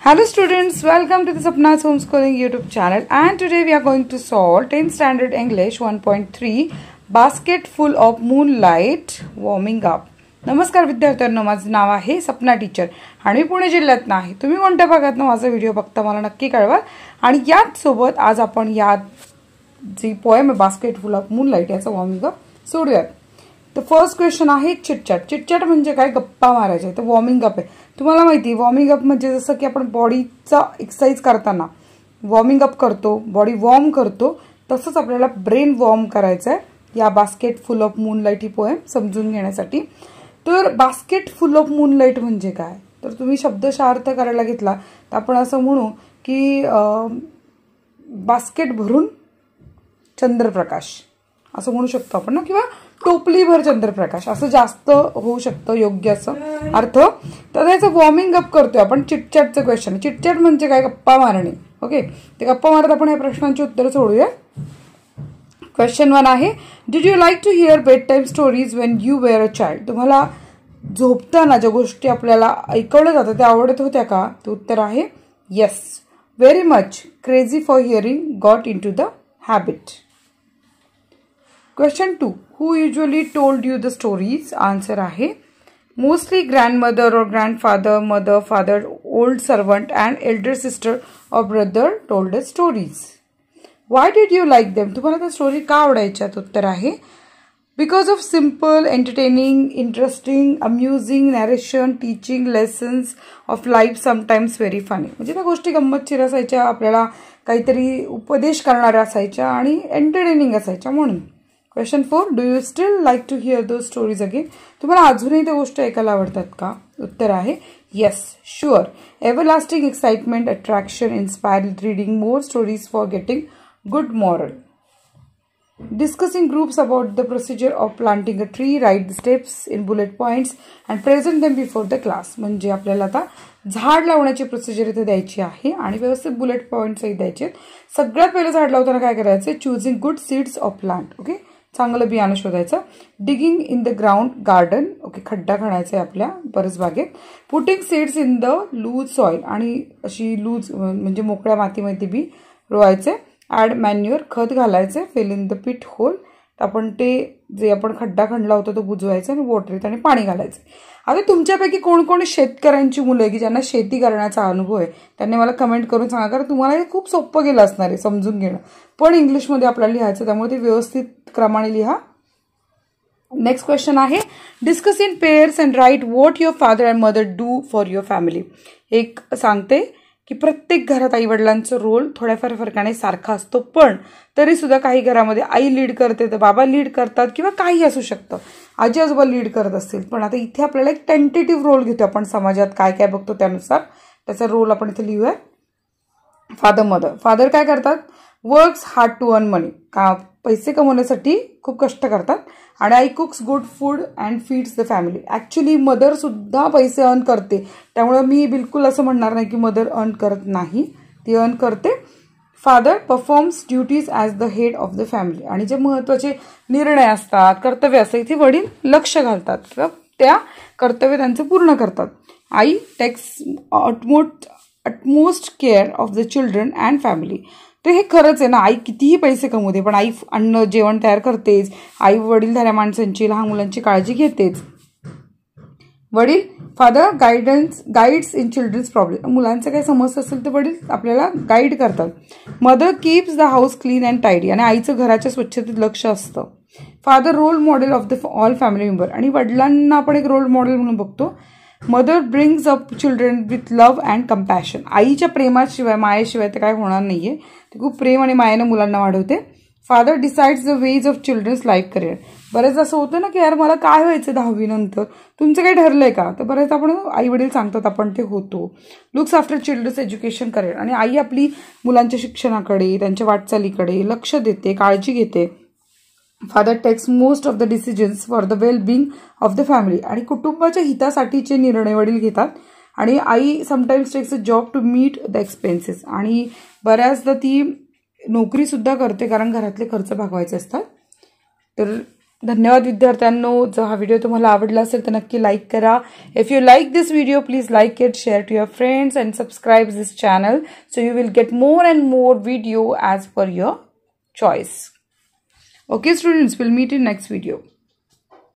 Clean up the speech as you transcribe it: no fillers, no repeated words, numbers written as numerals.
Hello students, welcome to the Sapna's Homeschooling YouTube channel, and today we are going to solve 10th Standard English 1.3 Basketful of Moonlight Warming Up. नमस्कार विद्यार्थ्यांनो, माझे नाव आहे Sapna teacher आणि पुणे जिल्ह्यात नाही. तुम्ही कोणत्या भागातून माझा व्हिडिओ बघता मला नक्की कळवा. आणि याच सोबत आज आपण या जी पोएम आहे बास्केटफुल ऑफ मूनलाइट याचा वॉर्मिंग अप सोडूयात. तर फर्स्ट क्वेश्चन आहे चिटचॅट. चिटचॅट म्हणजे काय? गप्पा मारायचे. तर वॉर्मिंग अप आहे. तुम्हाला माहिती आहे वॉर्मिंग अप म्हणजे जसं की आपण बॉडीचा एक्सरसाइज करताना वॉर्मिंग अप करतो, बॉडी वॉर्म करतो, तसंच आपल्याला ब्रेन वॉर्म करायचं आहे या बास्केटफुल ऑफ मूनलाइट ही पोएम समजून घेण्यासाठी. तर बास्केटफुल ऑफ मूनलाइट म्हणजे काय? तर तुम्ही शब्दशः अर्थ करायला घेतला तर आपण असं म्हणू की बास्केट भरून चंद्रप्रकाश असं म्हणू शकतो आपण ना, किंवा टोपलीभर चंद्रप्रकाश असं जास्त होऊ शकतं योग्य असं अर्थ. तर त्याचं वॉर्मिंग अप करतोय आपण. चिटचॅटचं क्वेश्चन. चिटचॅट म्हणजे काय? गप्पा मारणे. ओके, ते गप्पा मारत आपण या प्रश्नांची उत्तरं सोडूया. क्वेश्चन 1 आहे, did you like to hear bed time stories when you were a child? तुम्हाला झोपताना ज्या गोष्टी आपल्याला ऐकवल्या जातात त्या आवडत होत्या का? ते उत्तर आहे yes, very much. Crazy for hearing, got in to the habit. Question 2. Who usually told you the stories? Answer आहे mostly grandmother or grandfather, mother, father, old servant and elder sister or brother told us stories. Why did you like them? तुम्हाला त्या story का आवडायच्या? उत्तर आहे because of simple, entertaining, interesting, amusing narration, teaching lessons of life, sometimes very funny. म्हणजे त्या गोष्टी गंमतशीर असायच्या, आपल्याला काहीतरी उपदेश करणाऱ्या असायच्या आणि एंटरटेनिंग असायच्या म्हणून. Question 4. Do you still like to hear those stories again? तुम्हाला अजूनही त्या गोष्टी ऐकायला आवडतात का? उत्तर आहे yes, sure. Everlasting excitement, attraction, inspired reading more stories for getting good moral. Discussing groups about the procedure of planting a tree, write the steps in bullet points and present them before the class. म्हणजे आपल्याला आता झाड लावण्याची procedure इथे द्यायची आहे आणि व्यवस्थित बुलेट पॉइंट्सही द्यायचे. सगळ्यात पहिलं झाड लावताना काय करायचं? Choosing good seeds of plant. Okay, चांगलं बियाणं शोधायचं. Digging in the ground garden. Okay, खड्डा खणायचा आहे आपल्या परसबागेत. Putting seeds in the loose soil, आणि अशी लूज म्हणजे मोकळ्या मातीमध्ये बी रोवायचे. ॲड मॅन्युअर, खत घालायचे. Fill in the pit hole, आपण ते जे आपण खड्डा खणला होता तो बुजवायचा आणि वॉटरीत आणि पाणी घालायचं. आता तुमच्यापैकी कोण कोण शेतकऱ्यांची मुलं आहे की ज्यांना शेती करण्याचा अनुभव आहे त्यांनी मला कमेंट करून सांगा, कारण तुम्हाला हे खूप सोपं गेलं असणार आहे समजून घेणं, पण इंग्लिशमध्ये आपल्याला लिहायचं, त्यामुळे ते व्यवस्थित क्रमाने लिहा. नेक्स्ट क्वेश्चन आहे, discuss in pairs and write what your father and mother do for your family. एक सांगते की प्रत्येक घरात आई वडिलांचा रोल थोड्याफार फरकाने सारखा असतो, पण तरी सुद्धा काही घरामध्ये आई लीड करते तर बाबा लीड करतात किंवा काही असू शकतं, आजी आजोबा लीड करत असतील. पण आता इथे आपल्याला एक टेंटेटिव्ह रोल घेतो आपण, समाजात काय काय बघतो त्यानुसार त्याचा रोल आपण इथे लिहूया. Father mother. फादर काय करतात? Works hard to earn money, का पैसे कमवण्यासाठी खूप कष्ट करतात. आणि आई cooks good food and feeds the family. Actually mother सुद्धा पैसे अर्न करते, त्यामुळे मी बिलकुल असं म्हणणार नाही की मदर अर्न करत नाही, ती अर्न करते. Father performs duties as the head of the family. आणि जे महत्त्वाचे निर्णय असतात, कर्तव्य असतात, इथे वडील लक्ष घालतात किंवा त्या कर्तव्य त्यांचं पूर्ण करतात. आई takes utmost care of the children and family. तर हे खरंच आहे ना, आई कितीही पैसे कमवते पण आई अन्न जेवण तयार करतेच. आई वडीलधाऱ्या माणसांची, लहान मुलांची काळजी घेतेच. वडील father guides in children's problem. मुलांचं काही समस्या असेल तर वडील आपल्याला गाईड करतात. Mother keeps the house clean and tidy. आणि आईचं घराच्या स्वच्छतेत लक्ष असतं. Father role model of the all family member. आणि वडिलांना आपण एक रोल मॉडेल म्हणून बघतो. Mother brings up children with love and compassion. आईच्या प्रेमाशिवाय, मायेशिवाय तर काय होणार नाहीये, ते खूप प्रेम आणि मायेनं मुलांना वाढवते. Father decides the ways of children's life career. बरेच असं होतं ना की यार मला काय व्हायचं 10वी नंतर, तुमचं काही ठरलंय का? तर बरेच आपण आई वडील सांगतात आपण ते होतो. Looks after children's education career. आणि आई आपली मुलांच्या शिक्षणाकडे, त्यांच्या वाटचालीकडे लक्ष देते, काळजी घेते. Father takes most of the decisions for the well being of the family. आणि कुटुंबाच्या हितासाठीचे निर्णय वडील घेतात. आणि आई sometimes takes a job to meet the expenses. आणि बऱ्याचदा ती नोकरी सुद्धा करते कारण घरातले खर्च भागवायचे असतात. तर धन्यवाद विद्यार्थ्यांनो. जर हा व्हिडिओ तुम्हाला आवडला असेल तर नक्की लाईक करा. If you like this video please like it, share to your friends and subscribe this channel so you will get more and more video as per your choice. Okay students, we'll meet in next video.